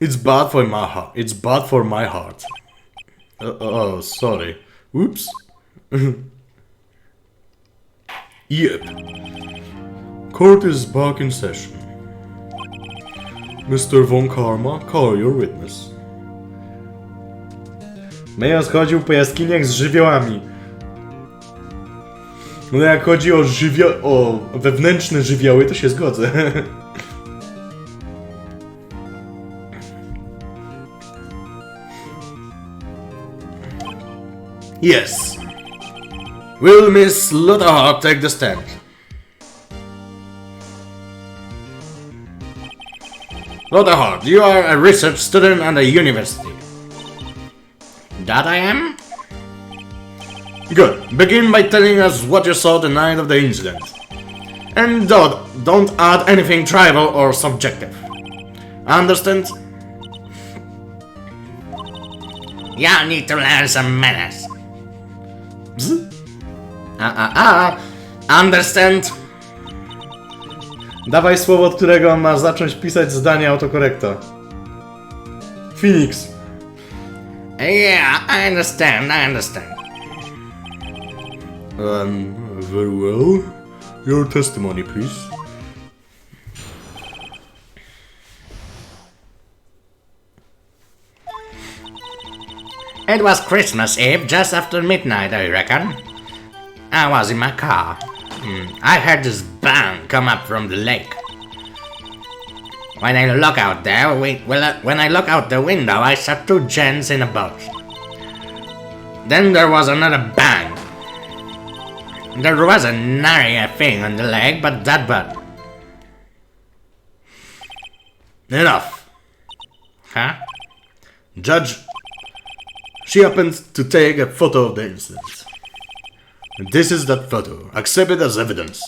It's bad for my heart. It's bad for my heart. Oh, sorry. Oops. Yep. Court is back in session. Mr. Von Karma, call your witness. Maja chodził po jaskiniach z żywiołami. No jak chodzi o wewnętrzne żywioły, to się zgodzę. Yes. Will Miss Lutherhawk take the stand? Lutherhawk, you are a research student at a university. That I am? Good. Begin by telling us what you saw the night of the incident. And don't add anything trivial or subjective. Understand? You need to learn some manners. Understand? Dawaj słowo, od którego ma zacząć pisać zdanie autokorekta. Phoenix. Yeah, I understand. Very well. Your testimony, please. It was Christmas Eve, just after midnight, I reckon. I was in my car. I heard this bang come up from the lake. When I look out there, when I look out the window, I saw two gents in a boat. Then there was another bang. There was a nary a thing on the lake but that bird. Enough. Huh? Judge, she happened to take a photo of the incident. This is that photo. Accept it as evidence.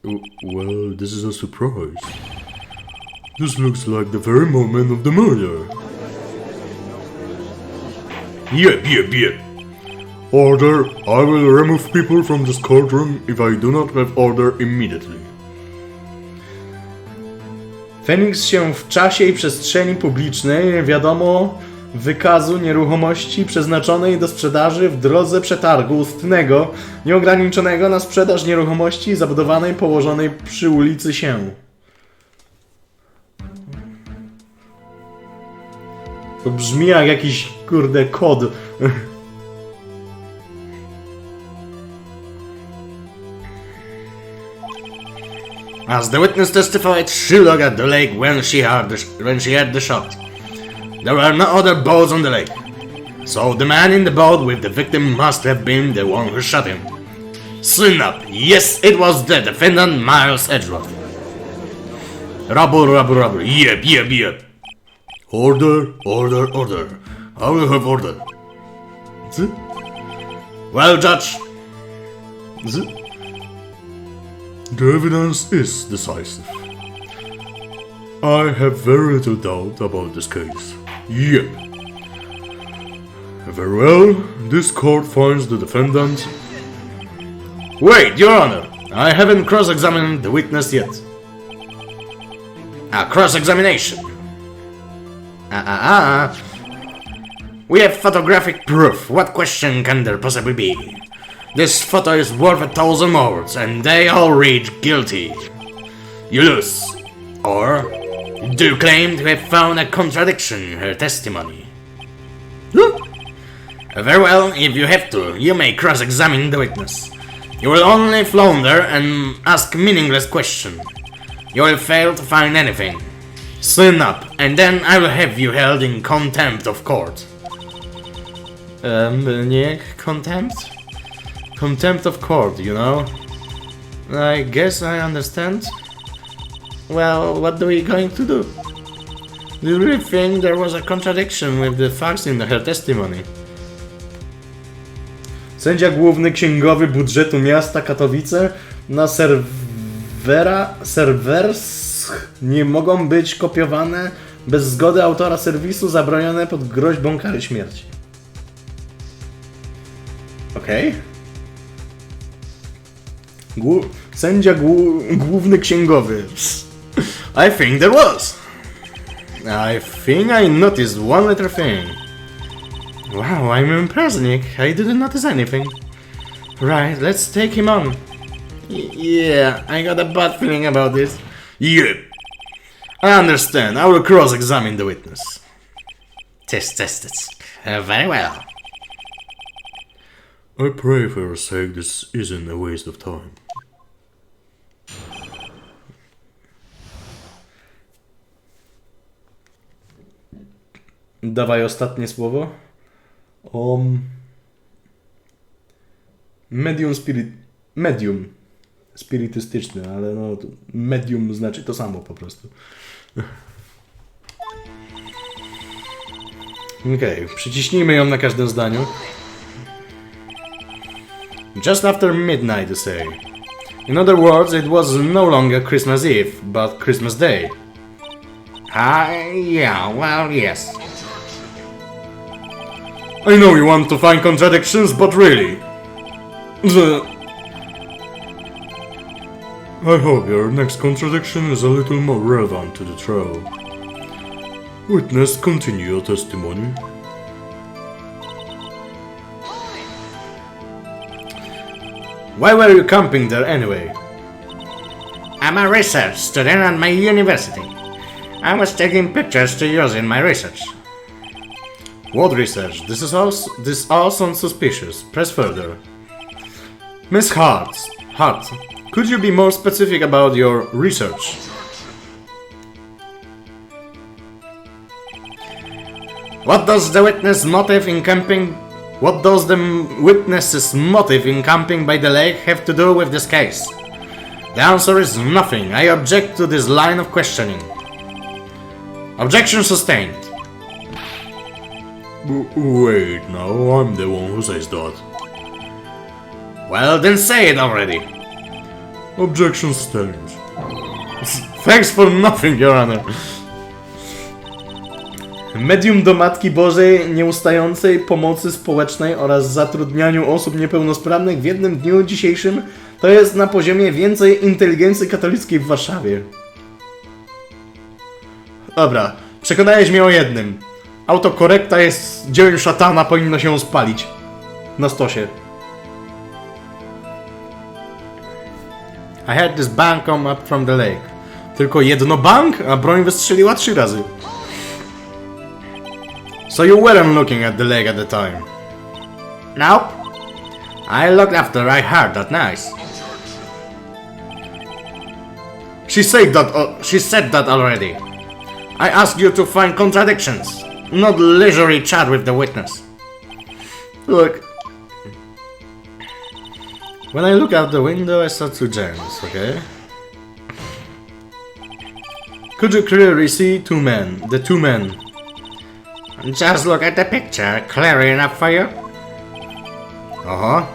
Well, this is a surprise. This looks like the very moment of the murder. Yep. Order! I will remove people from this courtroom if I do not have order immediately. Feniks się w czasie i przestrzeni publicznej, wiadomo, wykazu nieruchomości przeznaczonej do sprzedaży w drodze przetargu ustnego, nieograniczonego na sprzedaż nieruchomości zabudowanej położonej przy ulicy się. To brzmi jak jakiś, kurde, kod. As the witness testified, she looked at the lake when she heard the shot. There were no other boats on the lake, so the man in the boat with the victim must have been the one who shot him. Soon up, yes, it was the defendant, Miles Edgeworth. Rubble. Yep. Order. I will have order. Well, Judge. The evidence is decisive. I have very little doubt about this case. Yep. Very well, this court finds the defendant. Wait, Your Honor. I haven't cross-examined the witness yet. A cross-examination. We have photographic proof. What question can there possibly be? This photo is worth 1,000 words, and they all read guilty. You lose. Or do you claim to have found a contradiction in her testimony? Very well, if you have to, you may cross-examine the witness. You will only flounder and ask meaningless questions. You will fail to find anything. Soon up, and then I will have you held in contempt of court. Nie, contempt? Contempt of court, you know? I guess I understand. Well, what are we going to do? Do you really think there was a contradiction with the facts in her testimony? Sędzia główny księgowy budżetu miasta Katowice na serwers nie mogą być kopiowane bez zgody autora serwisu, zabronione pod groźbą kary śmierci. Okej. Sędzia główny księgowy. I think there was. I think I noticed one little thing. Wow, I'm impressed, Nick. I didn't notice anything. Right, let's take him on. Yeah, I got a bad feeling about this. Yep. I understand. I will cross-examine the witness. Test. Very well. I pray for your sake this isn't a waste of time. Dawaj ostatnie słowo. Medium spirytystyczny, ale no medium znaczy to samo po prostu. Okej, przyciśnijmy ją na każdym zdaniu. Just after midnight, to say. In other words, it was no longer Christmas Eve, but Christmas Day. Yeah, well, yes. I know you want to find contradictions, but really... I hope your next contradiction is a little more relevant to the trial. Witness, continue your testimony. Why were you camping there anyway? I'm a research student at my university. I was taking pictures to use in my research. What research? This all sounds suspicious. Press further. Miss Hart, could you be more specific about your research? What does the witness's motive in camping by the lake have to do with this case? The answer is nothing. I object to this line of questioning. Objection sustained. Wait, now I'm the one who says that. Well, then say it already. Objection stand. Thanks for nothing, Your Honor. Medium do Matki Bożej nieustającej pomocy społecznej oraz zatrudnianiu osób niepełnosprawnych w jednym dniu dzisiejszym to jest na poziomie więcej inteligencji katolickiej w Warszawie. Dobra, przekonałeś mnie o jednym. Autokorekta jest dziełem szatana, powinno się ją spalić. Na stosie. I had this bang come up from the lake. Tylko jedno bang, a broń wystrzeliła 3 razy. So you weren't looking at the lake at the time? Nope. I looked after I heard that noise. She said that already. I asked you to find contradictions, not leisurely chat with the witness. Look. When I look out the window, I saw 2 giants, okay? Could you clearly see 2 men? The 2 men. Just look at the picture. Clear enough for you? Uh-huh.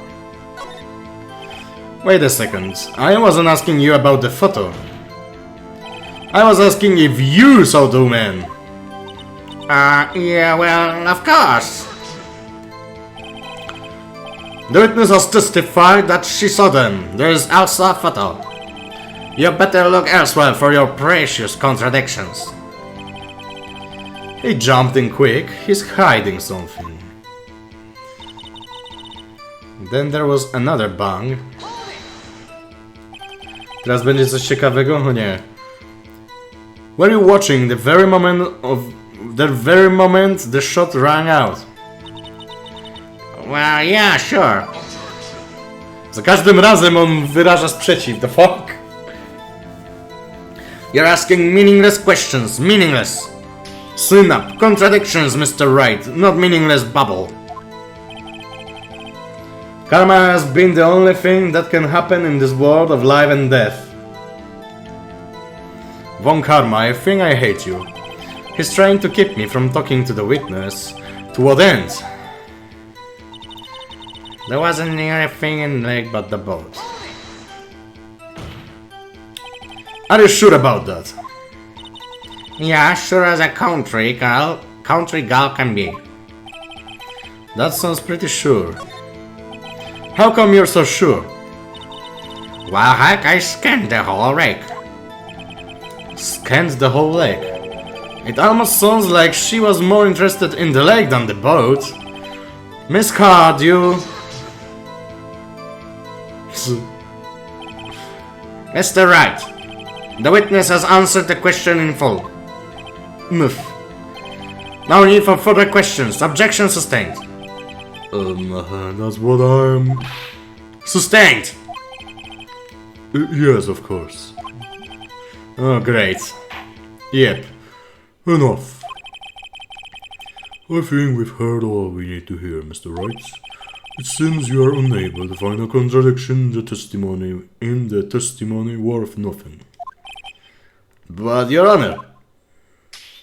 Wait a second. I wasn't asking you about the photo. I was asking if you saw 2 men. Yeah, well, of course. The witness has testified that she saw them. There is also a photo. You better look elsewhere for your precious contradictions. He jumped in quick. He's hiding something. Then there was another bang. Teraz będzie coś ciekawego? No nie. Were you watching the very moment the shot rang out? Well, yeah, sure. Za każdym razem on wyraża sprzeciw. The fuck? You're asking meaningless questions. Meaningless. Synap. Contradictions, Mr. Wright, not meaningless babble. Karma has been the only thing that can happen in this world of life and death. Von Karma, I think I hate you. He's trying to keep me from talking to the witness. To what end? There wasn't anything in the lake but the boat. Are you sure about that? Yeah, sure as a country gal can be. That sounds pretty sure. How come you're so sure? Well, heck, I scanned the whole lake. Scanned the whole lake. It almost sounds like she was more interested in the lake than the boat. Miss Card, you... Mr. Wright, the witness has answered the question in full. No need for further questions. Objection sustained. That's what I'm... Sustained! Yes, of course. Oh, great. Yep. Enough. I think we've heard all we need to hear, Mr. Wright. It seems you are unable to find a contradiction in the testimony worth nothing. But, Your Honor...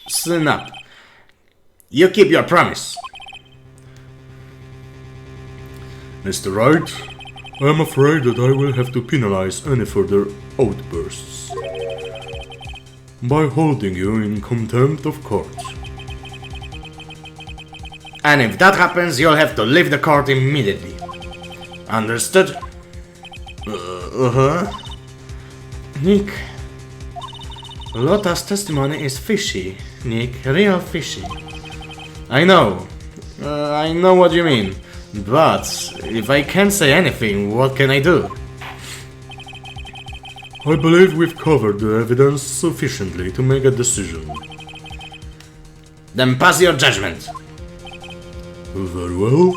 Synap. You keep your promise. Mr. Wright, I am afraid that I will have to penalize any further outbursts by holding you in contempt of court. And if that happens, you'll have to leave the court immediately. Understood? Nick, Lotta's testimony is fishy, Nick, real fishy. I know what you mean, but if I can't say anything, what can I do? I believe we've covered the evidence sufficiently to make a decision. Then pass your judgment. Very well.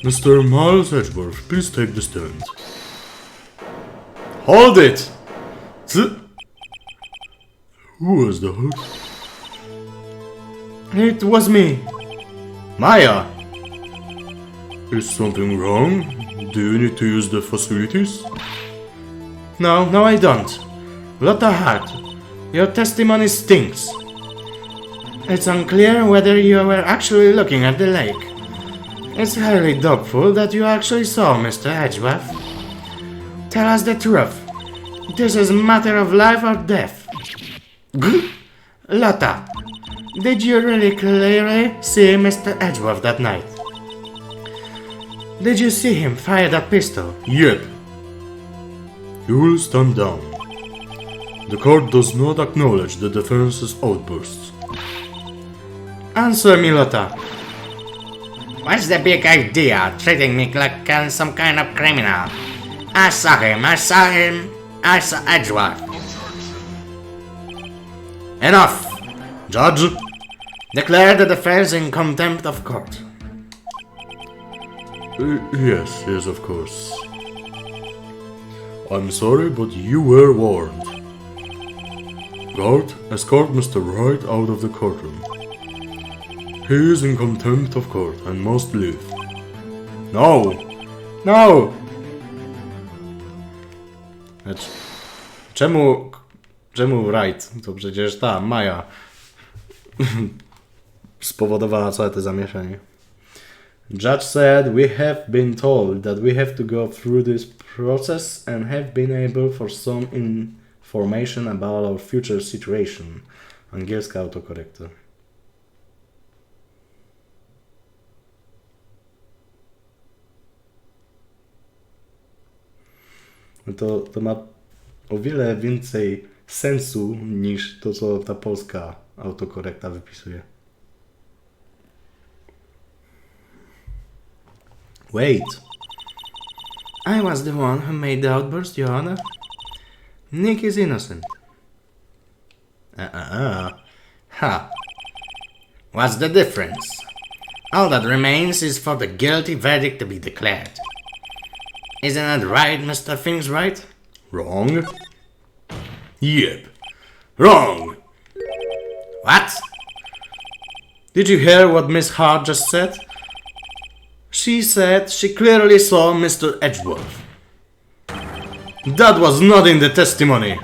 Mr. Miles Edgeworth, please take the stand. Hold it! Who was that? It was me. Maya. Is something wrong? Do you need to use the facilities? No, I don't. Lotta Hart, your testimony stinks. It's unclear whether you were actually looking at the lake. It's highly doubtful that you actually saw Mr. Edgeworth. Tell us the truth. This is a matter of life or death. Lotta, did you really clearly see Mr. Edgeworth that night? Did you see him fire that pistol? Yep. You will stand down. The court does not acknowledge the defense's outbursts. Answer me, Lotta. What's the big idea? Treating me like some kind of criminal. I saw him. I saw Edgeworth. Enough! Judge, declare the defense in contempt of court. Yes, of course. I'm sorry, but you were warned. Guard, escort Mr. Wright out of the courtroom. He is in contempt of court and must leave. No! No! Czemu Wright? To przecież ta Maja spowodowała całe to zamieszanie. Judge said we have been told that we have to go through this process and have been able for some information about our future situation. Angielska autokorektor. To ma o wiele więcej sensu niż to, co ta polska autokorekta wypisuje. Wait. I was the one who made the outburst, Your Honor. Nick is innocent. Ha. What's the difference? All that remains is for the guilty verdict to be declared. Isn't it right, Mr. Things Right? Wrong? Yep. Wrong! What? Did you hear what Miss Hart just said? She said she clearly saw Mr. Edgeworth. That was not in the testimony.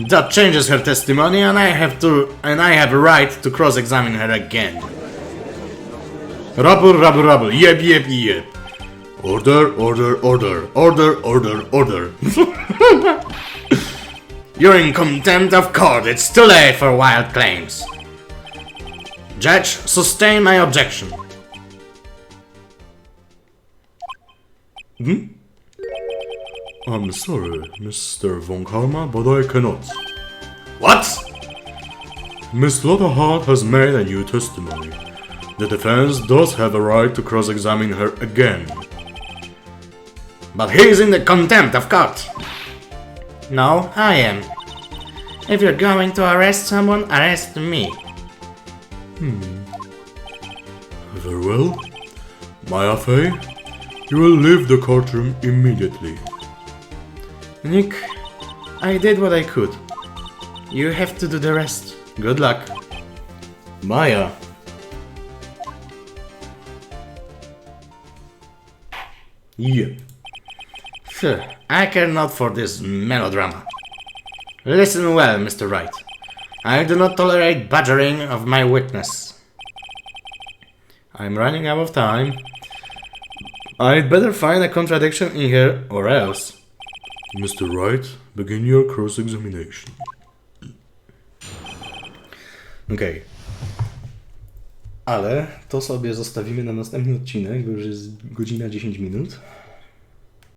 That changes her testimony, and I have a right to cross-examine her again. Rubble, rubble, rubble. Yep, yep, yep. Order, order, order, order, order, order. You're in contempt of court. It's too late for wild claims. Judge, sustain my objection. I'm sorry, Mr. Von Karma, but I cannot. What? Miss Lotta Hart has made a new testimony. The defense does have a right to cross-examine her again. But he's in the contempt of court. No, I am. If you're going to arrest someone, arrest me. Very well. Maya Fey, you will leave the courtroom immediately. Nick, I did what I could. You have to do the rest. Good luck. Maya. Yep. I care not for this melodrama. Listen well, Mr. Wright. I do not tolerate badgering of my witness. I'm running out of time. I'd better find a contradiction in here, or else. Mr. Wright, begin your cross-examination. Okej. Ale to sobie zostawimy na następny odcinek, bo już jest godzina 10 minut.